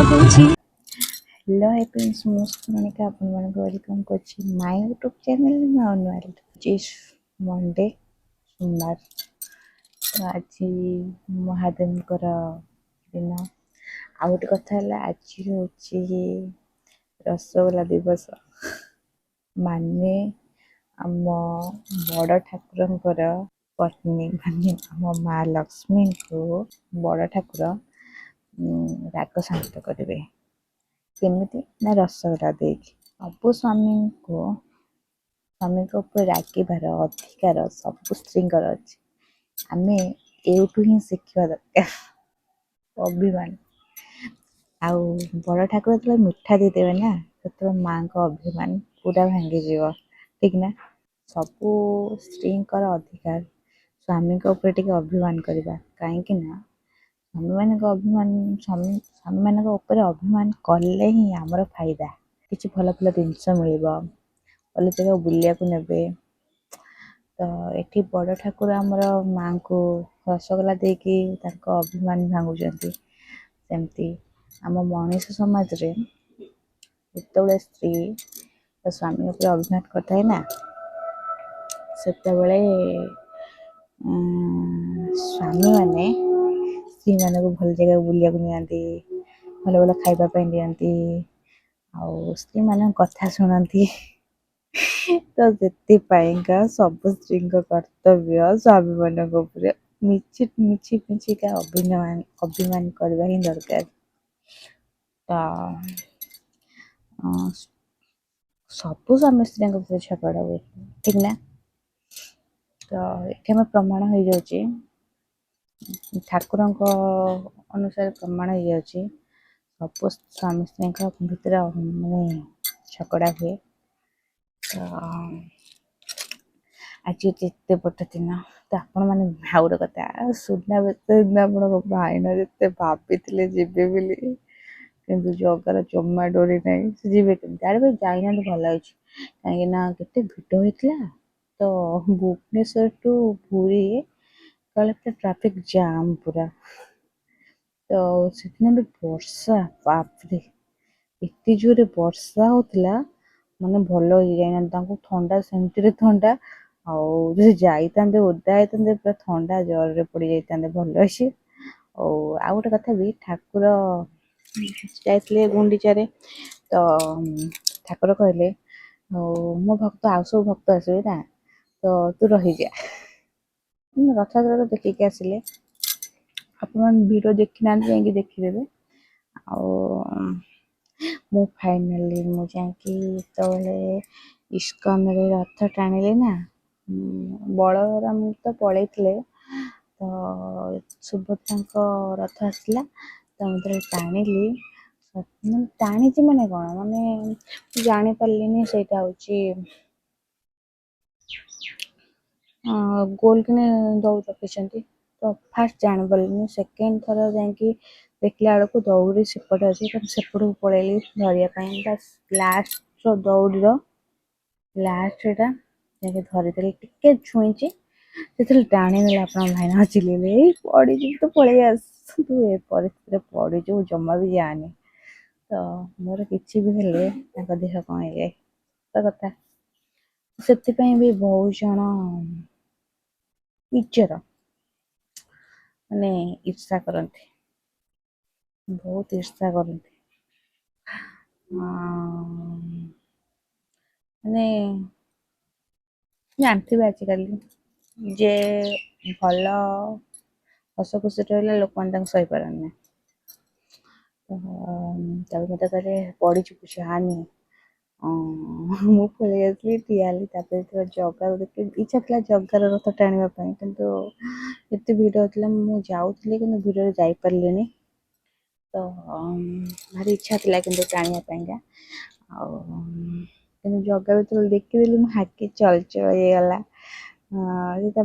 Hello friends Monika अपन welcome कर my YouTube channel जिस Monday सोमवार तो आज महादेव दिन आ गोटे कथा आज हूँ रसगोल्ला दिवस माने आम बड़ ठाकुर पत्नी माने आम माँ लक्ष्मी को बड़ ठाकुर राग शांत करेंगे केमिति ना रसगोल्ला देख सब स्वामी ऊपर रागिबार अधिकार सब स्त्री अच्छे आम एवटू ही शिखा दरकार अभिमान आउ बड़ ठाकुर जो मिठा देदेवे ना तो माँ को अभिमान पूरा भांगी ठीक ना सबू स्त्री अधिकार स्वामी ऊपर टे अभिमान करवा कहीं स्वामी मान अभिमान स्वामी मान अभिमान कले ही आमर फायदा किसी भल भल जिनस मिल भल जगह बुलिया ने तो ये बड़ ठाकुर आमर माँ को रसगोल्ला देकी अभिमान भांगुंट सेमती आम मनीष समाज रे जिते स्त्री स्वामी उपर अभिमान करता ना से स्वामी माने स्त्री मान को भल जगह बुलिया नि भल भल खावाई दिखती आउ स्त्री मान कथा शुणती तो से सब स्त्री कर्तव्य स्वामी मान मिछिका अभिमान करवा ही दरकार तो सब स्वामी स्त्री झगड़ा हुए ठीक ना तो ये प्रमाण हो जाऊँ ठाकुर अनुसार प्रमाण हो जाऊँ सब स्वामी स्त्री भितर मानने झगड़ा हुए तो आज जिते बड़ दिन तो आपण मैंने आउ गोटे कथा सुना आप भाईना जिते भाभी जीवे बोली कि जगार जमा डोरी ना जी भाई जाना भल हो कहीं भिड होता तो भुवनेश्वर टू पुरी कल ट्राफिक जाम पूरा तो से वर्षा बापरे एत जोरे वर्षा होता माने भल हो जाना ठंडा सेमती थंडा आउ जाते ओदा होते पूरा ठंडा जर पड़ जाते भल अच्छे आ गोटे कथा भी ठाकुर जाते गुंडीचारे तो ठाकुर कहले मो भक्त आउ सब भक्त आसवे ना तो तू रही जा रथयात्रा तो देखिक आसिले अपन भिडियो देखी ना देखीदे मु फाइनाली मु तो इस्कन रे रथ टाणिले ना बलराम तो पलैते तो सुभद्रा रथ आसला तो मुझे टाणिली टाणी माने कौन माने जानी पार्ली से गोल कि दौड़ रखी तो फास्ट जानी पार्ली सेकेंड थर जा देखला बेलू दौड़ी सेपटे अच्छे सेपट को पलैली धरिया लास्ट दौड़ लास्ट धरीदेली टिके छुईची से टाणी ने अपना भाईना चिल्ले पड़ी तो पलि आस तू ए परिस्थिति पड़ू जमा भी जानी तो मोर कि भी हेले देह कौन हो जाए कथा से भी बहुत जन इज्जत माने ईर्षा करती बहुत ईर्षा करती माने जानते आजिकल जे भल हस खुशी रहा लोक मैंने सही पारना मत कहे पड़ी कुछ हानि मु पलि आसली ठियाली जगार देख इच्छा था जगार रथ टाणवाई कि भिड़ होता मुझे जाऊली कि भिड़ जापारे तो भारी इच्छा था कि टाणिया जगह भर देखीदेली मो हाथी चल चल गला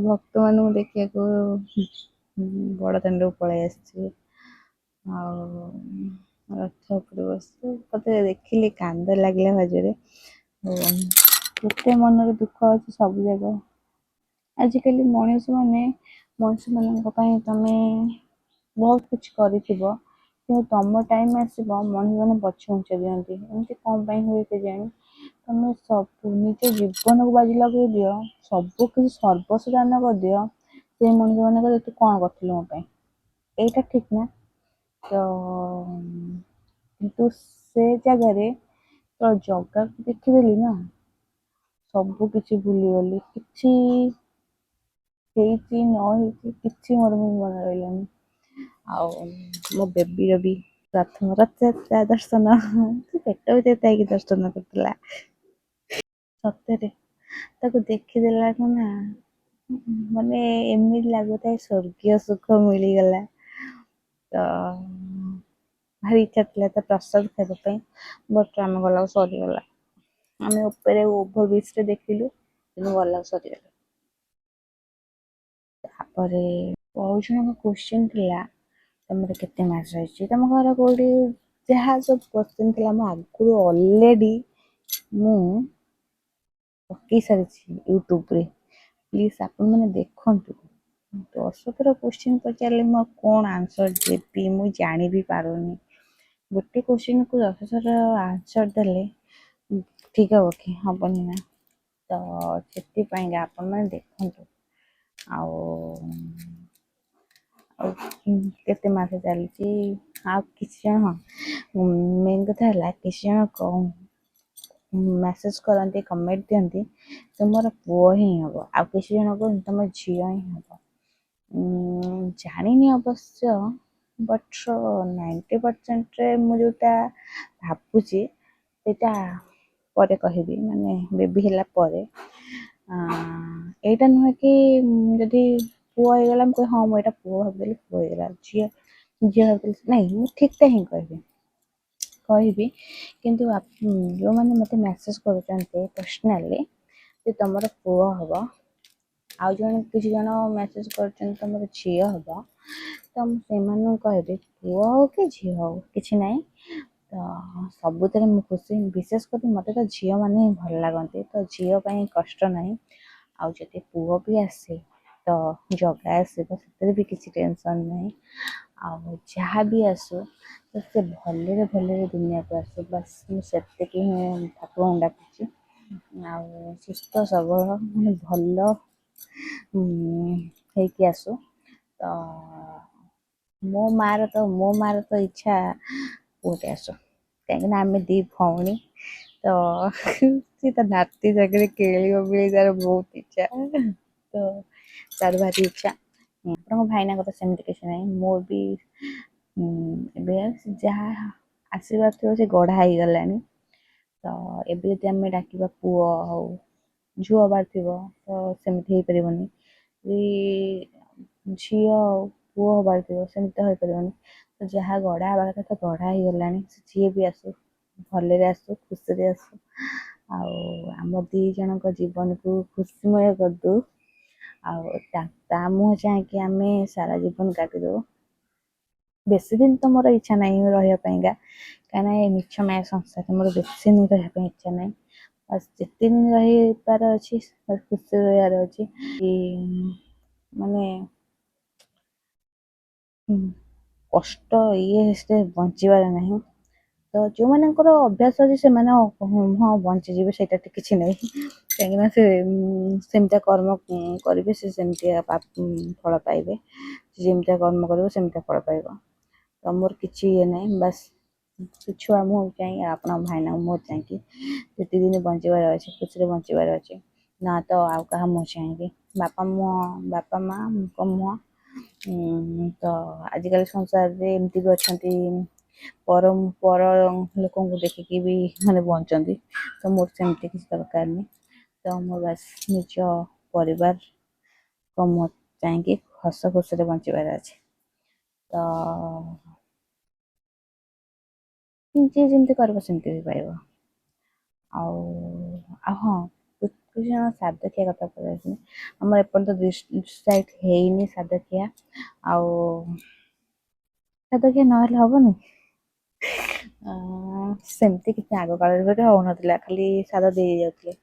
भक्त मान देखा बड़ दाण्ड को पलि आसी रथ उपर बस मत देखिली कांद लगे भाजरे केते मन दुख अच्छे सब जगह आजिकल मनीष मान तमें बहुत कुछ कर କିନ୍ତୁ ତମ ଟାଇମ୍ ଆସିବ ମଣିଷମାନେ ପଛ ଘୁଞ୍ଚା ଦିଅନ୍ତି। ଏମିତି କ'ଣ ପାଇଁ ହୁଏ କେଜାଣି? ତମେ ସବୁ ନିଜ ଜୀବନକୁ ବାଜି ଲଗେଇ ଦିଅ, ସବୁ କିଛି ସର୍ବସ୍ୱ ଦାନ କରିଦିଅ, ସେଇ ମଣିଷମାନେ କହିବେ ତୁ କ'ଣ କରିଥିଲୁ ମୋ ପାଇଁ? ଏଇଟା ଠିକ୍ ନା? ତ କିନ୍ତୁ ସେ ଜାଗାରେ ତ ଜଗାକୁ ଦେଖିଦେଲି ନା, ସବୁ କିଛି ଭୁଲିଗଲି। କିଛି ହେଇଛି ନ ହେଇଛି କିଛି ମୋର ମନେ ରହିଲାନି। ଆଉ ମୋ ବେବିର ବି ପ୍ରଥମ ରଥଯାତ୍ରା ଦର୍ଶନ ସେ ପେଟ ଭିତରେ ଥାଇକି ଦର୍ଶନ କରୁଥିଲା। ସତରେ ତାକୁ ଦେଖିଦେଲାକୁ ନା ମାନେ ଏମିତି ଲାଗୁଥାଏ ସ୍ୱର୍ଗୀୟ ସୁଖ ମିଳିଗଲା। ତ ଭାରି ଇଚ୍ଛା ଥିଲା ତା ପ୍ରସାଦ ଖାଇବା ପାଇଁ, ବଟ୍ ଆମେ ଗଲାକୁ ସରିଗଲା। ଆମେ ଉପରେ ଓଭର ବ୍ରିଜରେ ଦେଖିଲୁ କିନ୍ତୁ ଗଲାକୁ ସରିଗଲା। ତାପରେ ବହୁତ ଜଣଙ୍କ କୋଶ୍ଚିନ୍ ଥିଲା ତମର କେତେ ମାସ ରହିଛି, ତମ ଘର କୋଉଠି, ଯାହା ସବୁ କୋଶ୍ଚିନ୍ ଥିଲା ମୁଁ ଆଗରୁ ଅଲରେଡି ମୁଁ ପକେଇ ସାରିଛି ୟୁଟ୍ୟୁବରେ। ପ୍ଲିଜ୍ ଆପଣମାନେ ଦେଖନ୍ତୁ। 10 ଥର କୋଶ୍ଚିନ୍ ପଚାରିଲେ ମୁଁ ଆଉ କ'ଣ ଆନ୍ସର ଦେବି ମୁଁ ଜାଣି ବି ପାରୁନି। ଗୋଟେ କୋଶ୍ଚିନ୍କୁ 10 ଥର ଆନ୍ସର ଦେଲେ ଠିକ୍ ହବ କି? ହବନି ନା। ତ ସେଥିପାଇଁକା ଆପଣମାନେ ଦେଖନ୍ତୁ। ଆଉ କେତେ ମାସ ଚାଲିଛି, ଆଉ କିଛି ଜଣ ମେନ୍ କଥା ହେଲା କିଛି ଜଣ ମେସେଜ କରନ୍ତି, କମେଣ୍ଟ ଦିଅନ୍ତି ତୁମର ପୁଅ ହିଁ ହବ, ଆଉ କିଛି ଜଣ କୁହନ୍ତି ତମ ଝିଅ ହିଁ ହବ। ଜାଣିନି ଅବଶ୍ୟ, ବଟ୍ 90%ରେ ମୁଁ ଯେଉଁଟା ଭାବୁଛି ସେଇଟା ପରେ କହିବି, ମାନେ ବେବି ହେଲା ପରେ। ଏଇଟା ନୁହେଁ କି ଯଦି ପୁଅ ହେଇଗଲା ମୁଁ କହିବି ହଁ ମୁଁ ଏଇଟା ପୁଅ ଭାବିଦେଲି ପୁଅ ହେଇଗଲା, ଝିଅ ଭାବିଦେଲି ନାଇଁ, ମୁଁ ଠିକ୍ଟା ହିଁ କହିବି। କିନ୍ତୁ ଯେଉଁମାନେ ମୋତେ ମେସେଜ କରୁଛନ୍ତି ପର୍ସନାଲି ଯେ ତମର ପୁଅ ହବ, ଆଉ କିଛି ଜଣ ମେସେଜ କରୁଛନ୍ତି ତମର ଝିଅ ହବ, ତ ମୁଁ ସେମାନଙ୍କୁ କହିବି ପୁଅ ହଉ କି ଝିଅ ହଉ କିଛି ନାହିଁ। ତ ସବୁଥିରେ ମୁଁ ଖୁସି, ବିଶେଷ କରି ମୋତେ ତ ଝିଅମାନେ ହିଁ ଭଲ ଲାଗନ୍ତି, ତ ଝିଅ ପାଇଁ କଷ୍ଟ ନାହିଁ। ଆଉ ଯଦି ପୁଅ ବି ଆସେ ତ ଜଗା ଆସିବ, ସେଥିରେ ବି କିଛି ଟେନସନ୍ ନାହିଁ। ଆଉ ଯାହା ବି ଆସୁ ତ ସେ ଭଲରେ ଦୁନିଆକୁ ଆସୁ, ବାସ୍ ମୁଁ ସେତିକି ହିଁ ଠାକୁରଙ୍କୁ ଡାକୁଛି। ଆଉ ସୁସ୍ଥ ସବଳ ମାନେ ଭଲ ହେଇକି ଆସୁ। ତ ମୋ ମାର ତ ଇଚ୍ଛା ପୁଅଟେ ଆସୁ, କାହିଁକିନା ଆମେ 2 ଭଉଣୀ। ତ ସେ ତା ନାତି ସାଙ୍ଗରେ ଖେଳିବ ବୋଲି ତାର ବହୁତ ଇଚ୍ଛା। ତ ତାର ଭାରି ଇଚ୍ଛା। ଆପଣଙ୍କ ଭାଇନାଙ୍କ କଥା ସେମିତି କିଛି ନାହିଁ, ମୋର ବି ଏବେ ଯାହା ଆସିବାର ଥିବ ସେ ଗଢ଼ା ହେଇଗଲାଣି। ତ ଏବେ ଯଦି ଆମେ ଡାକିବା ପୁଅ ହଉ, ଝିଅ ହବାର ଥିବ ତ ସେମିତି ହେଇପାରିବନି। ଝିଅ ଆଉ ପୁଅ ହବାର ଥିବ ସେମିତି ତ ହେଇପାରିବନି। ତ ଯାହା ଗଢ଼ା ହେବା କଥା ତ ଗଢ଼ା ହେଇଗଲାଣି, ଯିଏ ବି ଆସୁ ଭଲରେ ଆସୁ, ଖୁସିରେ ଆସୁ, ଆଉ ଆମ 2 ଜଣଙ୍କ ଜୀବନକୁ ଖୁସିମୟ କରିଦଉ। ଆଉ ତା ମୁହଁ ଚାହିଁକି ଆମେ ସାରା ଜୀବନ କାଟିଦେବୁ। ବେଶୀ ଦିନ ତ ମୋର ଇଚ୍ଛା ନାହିଁ ରହିବା ପାଇଁକା, କାହିଁକିନା ଏ ମିଛ ମାୟା ସଂସାରରେ ମୋର ବେଶୀ ଦିନ ରହିବା ପାଇଁ ଇଚ୍ଛା ନାହିଁ। ବାସ୍ ଯେତେ ଦିନ ରହିବାର ଅଛି ଖୁସିରେ ରହିବାର ଅଛି। ମାନେ କଷ୍ଟ ସେ ବଞ୍ଚିବାର ନାହିଁ। ତ ଯେଉଁମାନଙ୍କର ଅଭ୍ୟାସ ଅଛି ସେମାନେ ହଁ ବଞ୍ଚିଯିବେ, ସେଇଟା ତ କିଛି ନାହିଁ। କାହିଁକିନା ସେ ସେମିତିଆ କର୍ମ କରିବେ, ସେ ସେମିତିଆ ଫଳ ପାଇବେ। ଯେମିତିଆ କର୍ମ କରିବ ସେମିତିଆ ଫଳ ପାଇବ। ତ ମୋର କିଛି ଇଏ ନାହିଁ, ବାସ୍ ଛୁଆ ମୁହଁକୁ ଚାହିଁ, ଆପଣଙ୍କ ଭାଇନାଙ୍କ ମୁହଁ ଚାହିଁକି ଯେତିକି ଦିନ ବଞ୍ଚିବାର ଅଛି ଖୁସିରେ ବଞ୍ଚିବାର ଅଛି। ନା ତ ଆଉ କାହା ମୁହଁ ଚାହିଁକି, ବାପା ମାଆଙ୍କ ମୁହଁ। ତ ଆଜିକାଲି ସଂସାରରେ ଏମିତି ବି ଅଛନ୍ତି ପର ଲୋକଙ୍କୁ ଦେଖିକି ବି ମାନେ ବଞ୍ଚନ୍ତି, ତ ମୋର ସେମିତି କିଛି ଦରକାର ନାହିଁ। ତ ମୁଁ ବାସ୍ ନିଜ ପରିବାର ମୁହଁ ଚାହିଁକି ହସ ଖୁସିରେ ବଞ୍ଚିବାର ଅଛି। ତ ଯିଏ ଯେମିତି କରିବ ସେମିତି ବି ପାଇବ। ଆଉ ହଁ, କିଛି ଜଣ ଶ୍ରାଦ୍ଧ ଖିଆ କଥା ପଚାରୁଛନ୍ତି। ଆମର ଏପର୍ଯ୍ୟନ୍ତ ଡିସାଇଡ୍ ହେଇନି ଶ୍ରାଦ୍ଧ ଖିଆ। ଆଉ ଶ୍ରାଦ୍ଧ ଖିଆ ନହେଲେ ହବନି। ସେମିତି କିଛି ଆଗ କାଳରେ ଗୋଟେ ହଉନଥିଲା, ଖାଲି ଶ୍ରାଦ୍ଧ ଦେଇ ଯାଉଥିଲେ।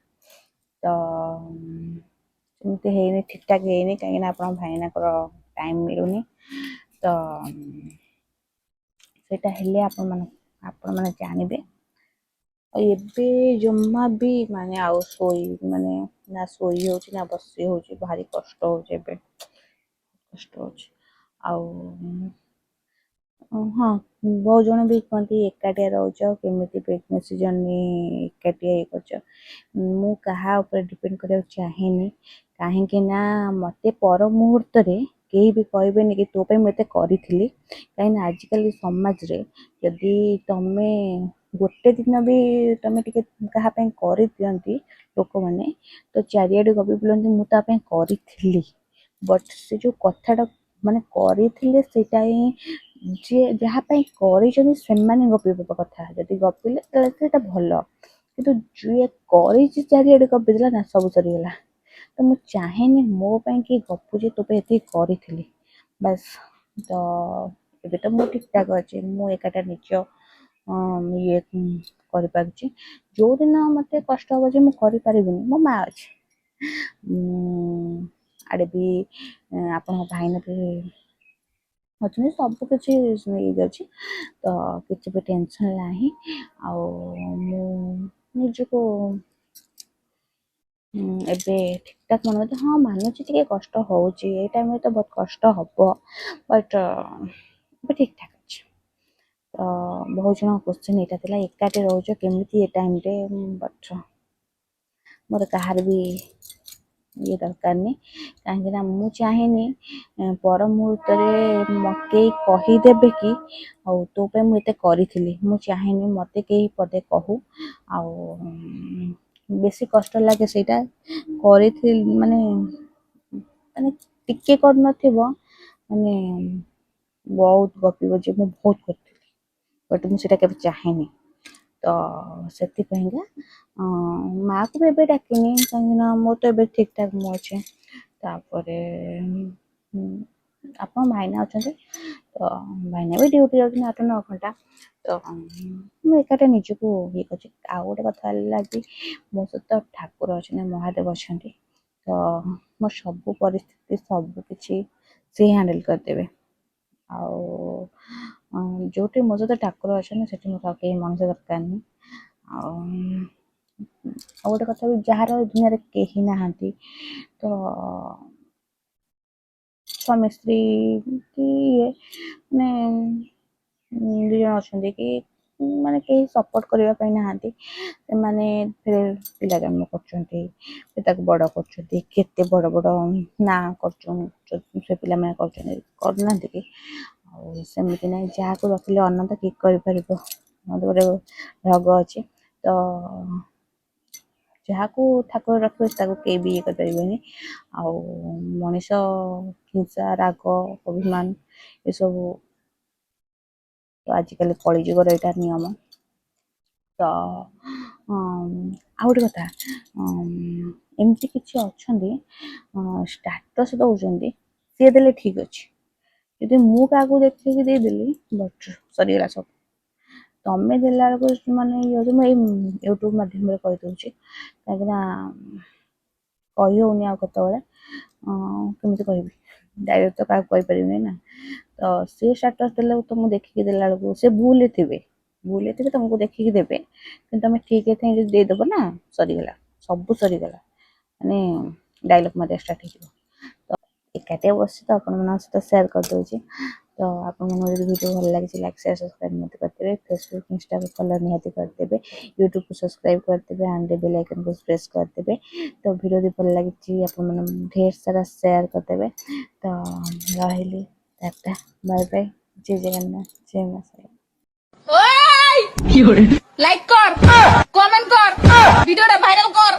ତ ସେମିତି ହେଇନି, ଠିକ୍ ଠାକ୍ ହେଇନି, କାହିଁକିନା ଆପଣଙ୍କ ଭାଇନାଙ୍କର ଟାଇମ୍ ମିଳୁନି। ତ ସେଇଟା ହେଲେ ଆପଣ ମାନେ ଜାଣିବେ। ଆଉ ଏବେ ଜମା ବି ମାନେ ଆଉ ମାନେ ନା ଶୋଇ ହେଉଛି ନା ବସି ହେଉଛି, ଭାରି କଷ୍ଟ ହେଉଛି ଏବେ, କଷ୍ଟ ହେଉଛି। ଆଉ ହଁ, ବହୁତ ଜଣ ବି କୁହନ୍ତି ଏକାଟିଆ ରହୁଛ, କେମିତି ପ୍ରେଗନେନ୍ସି ଜର୍ଣ୍ଣି ଏକାଟିଆ ଇଏ କରୁଛ। ମୁଁ କାହା ଉପରେ ଡିପେଣ୍ଡ କରିବାକୁ ଚାହେଁନି, କାହିଁକି ନା ମୋତେ ପର ମୁହୂର୍ତ୍ତରେ କେହି ବି କହିବେନି କି ତୋ ପାଇଁ ମୁଁ ଏତେ କରିଥିଲି। କାହିଁକିନା ଆଜିକାଲି ସମାଜରେ ଯଦି ତମେ ଗୋଟେ ଦିନ ବି ତମେ ଟିକେ କାହା ପାଇଁ କରିଦିଅନ୍ତି ଲୋକମାନେ, ତ ଚାରିଆଡ଼େ ଗପି ବୁଲନ୍ତି ମୁଁ ତା ପାଇଁ କରିଥିଲି। ବଟ୍ ସେ ଯେଉଁ କଥାଟା ମାନେ କରିଥିଲେ ସେଇଟା ହିଁ ଯିଏ ଯାହା ପାଇଁ କରିଛନ୍ତି ସେମାନେ ଗପିବା କଥା। ଯଦି ଗପିଲେ ତାହେଲେ ସେଇଟା ଭଲ, କିନ୍ତୁ ଯିଏ କରିଛି ଚାରିଆଡ଼େ ଗପିଦେଲା ନା, ସବୁ ସରିଗଲା। ତ ମୁଁ ଚାହେଁନି ମୋ ପାଇଁ କିଏ ଗପୁଛି ତୋ ପାଇଁ ଏତିକି କରିଥିଲି ବାସ୍। ତ ଏବେ ତ ମୁଁ ଠିକ୍ ଠାକ୍ ଅଛି, ମୁଁ ଏକାଟା ନିଜ ଇଏ କରିପାରୁଛି। ଯେଉଁଦିନ ମୋତେ କଷ୍ଟ ହେବ ଯେ ମୁଁ କରିପାରିବିନି, ମୋ ମା ଅଛି। ଆଡ଼େ ବି ଆପଣଙ୍କ ଭାଇନା ବି ଅଛନ୍ତି, ସବୁ କିଛି ହେଇଯାଉଛି, ତ କିଛି ବି ଟେନସନ୍ ନାହିଁ। ଆଉ ମୁଁ ନିଜକୁ ଏବେ ଠିକ୍ଠାକ୍ ମନେ ହେଉଛି। ହଁ, ମାନୁଛି ଟିକେ କଷ୍ଟ ହେଉଛି, ଏଇ ଟାଇମ୍ରେ ତ ବହୁତ କଷ୍ଟ ହେବ, ବଟ୍ ଏବେ ଠିକ୍ଠାକ୍ ଅଛି। ତ ବହୁତ ଜଣ କ୍ୱେଶ୍ଚିନ୍ ଏଇଟା ଥିଲା, ଏକାଠି ରହୁଛ କେମିତି ଏ ଟାଇମ୍ରେ, ବଟ୍ ମୋର କାହାର ବି ଇଏ ଦରକାର ନାହିଁ, କାହିଁକିନା ମୁଁ ଚାହେଁନି ପର ମୁହୂର୍ତ୍ତରେ କେହି କହିଦେବେ କି ଆଉ ତୋ ପାଇଁ ମୁଁ ଏତେ କରିଥିଲି। ମୁଁ ଚାହେଁନି ମୋତେ କେହି ପଦେ କହୁ। ଆଉ ବେଶୀ କଷ୍ଟ ଲାଗେ ସେଇଟା କରିଥିଲି ମାନେ ମାନେ ଟିକେ କରିନଥିବ ମାନେ ବହୁତ ଗପିବ ଯେ ମୁଁ ବହୁତ କରିଥିଲି, ବଟ୍ ମୁଁ ସେଇଟା କେବେ ଚାହେଁନି। ତ ସେଥିପାଇଁକା ମାଆକୁ ବି ଏବେ ଡାକିନି, କାହିଁକିନା ମୁଁ ତ ଏବେ ଠିକ୍ଠାକ୍ ମୁଁ ଅଛି। ତାପରେ ଆପଣ ଭାଇନା ଅଛନ୍ତି, ତ ଭାଇନା ବି ଡ୍ୟୁଟି ଯାଉଛନ୍ତି 8-9 ଘଣ୍ଟା। ତ ମୁଁ ଏକାଟା ନିଜକୁ ଇଏ କରୁଛି। ଆଉ ଗୋଟେ କଥା ହେଲା କି ମୋ ସହିତ ଠାକୁର ଅଛନ୍ତି, ମହାଦେବ ଅଛନ୍ତି। ତ ମୋ ସବୁ ପରିସ୍ଥିତି ସବୁ କିଛି ସେ ହ୍ୟାଣ୍ଡେଲ୍ କରିଦେବେ। ଆଉ ଯେଉଁଠି ମୋ ସହିତ ଠାକୁର ଅଛନ୍ତି ସେଠି ମୋର ଆଉ କେହି ମଣିଷ ଦରକାର ନାହିଁ। ଆଉ ଗୋଟେ କଥା ବି, ଯାହାର ଦୁନିଆରେ କେହି ନାହାନ୍ତି, ତ ସ୍ୱାମୀ ସ୍ତ୍ରୀ କି ଇଏ ମାନେ 2 ଜଣ ଅଛନ୍ତି କି ମାନେ କେହି ସପୋର୍ଟ କରିବା ପାଇଁ ନାହାନ୍ତି, ସେମାନେ ପିଲା ଜନ୍ମ କରୁଛନ୍ତି, ସେ ତାକୁ ବଡ଼ କରୁଛନ୍ତି, କେତେ ବଡ଼ ବଡ଼ ନାଁ କରୁଛନ୍ତି ସେ ପିଲାମାନେ କରୁଛନ୍ତି, କରୁନାହାନ୍ତି କି? ଆଉ ସେମିତି ନାହିଁ, ଯାହାକୁ ରଖିଲେ ଅନନ୍ତ କିଏ କରିପାରିବ, ଗୋଟେ ଢଗ ଅଛି। ତ ଯାହାକୁ ଠାକୁର ରଖିବେ ତାକୁ କେହି ବି ଇଏ କରିପାରିବେନି। ଆଉ ମଣିଷ ହିଂସା, ରାଗ, ଅଭିମାନ ଏସବୁ ତ ଆଜିକାଲି କଳିଯୁଗର ଏଇଟା ନିୟମ। ତ ଆଉ ଗୋଟେ କଥା, ଏମିତି କିଛି ଅଛନ୍ତି ଷ୍ଟାଟସ୍ ଦେଉଛନ୍ତି, ସିଏ ଦେଲେ ଠିକ୍ ଅଛି। ଯଦି ମୁଁ କାହାକୁ ଦେଖିକି ଦେଇଦେଲି, ବଟ୍ ସରିଗଲା ସବୁ। ତମେ ଦେଲା ବେଳକୁ ମାନେ ଇଏ ହେଉଛି, ମୁଁ ଏଇ ୟୁଟ୍ୟୁବ୍ ମାଧ୍ୟମରେ କହିଦେଉଛି, କାହିଁକିନା କହି ହେଉନି ଆଉ କେତେବେଳେ କେମିତି କହିବି, ଡାଇରେକ୍ଟ ତ କାହାକୁ କହିପାରିବିନି ନା। ତ ସେ ଷ୍ଟାଟସ୍ ଦେଲେ ତ ମୁଁ ଦେଖିକି ଦେଲା ବେଳକୁ ସେ ଭୁଲରେ ଥିବେ ତମକୁ ଦେଖିକି ଦେବେ, କିନ୍ତୁ ତମେ ଠିକ୍ରେ ଥାଇ ଯଦି ଦେଇଦେବ ନା, ସରିଗଲା, ସବୁ ସରିଗଲା, ମାନେ ଡାଇଲଗ୍ ମାରିବା ଷ୍ଟାର୍ଟ ହେଇଯିବ। ତ ଏକାଟିଆ ବସି ତ ଆପଣମାନଙ୍କ ସହିତ ସେୟାର କରିଦେଉଛି। ତ ଆପଣମାନଙ୍କୁ ଯଦି ଭିଡ଼ିଓ ଭଲ ଲାଗିଛି, ଲାଇକ୍ ସେୟାର ସବସ୍କ୍ରାଇବ୍ ନିହାତି କରିଦେବେ। ଫେସବୁକ୍ ଇନଷ୍ଟାକୁ ଫଲୋ ନିହାତି କରିଦେବେ। ୟୁଟ୍ୟୁବକୁ ସବସ୍କ୍ରାଇବ୍ କରିଦେବେ, ଆଣ୍ଡ ବେଲ୍ ଆଇକନ୍କୁ ପ୍ରେସ୍ କରିଦେବେ। ତ ଭିଡ଼ିଓ ଯଦି ଭଲ ଲାଗିଛି ଆପଣମାନେ ଢେର ସାରା ସେୟାର କରିଦେବେ। ତ ରହିଲି, ଟାଟା, ବାଏ ବାଏ, ଜୟ ଜଗନ୍ନାଥ, ଜୟ ମା ସାରଳା। লাইক কর, কমেন্ট কর, ভিডিওটা ভাইরাল কর।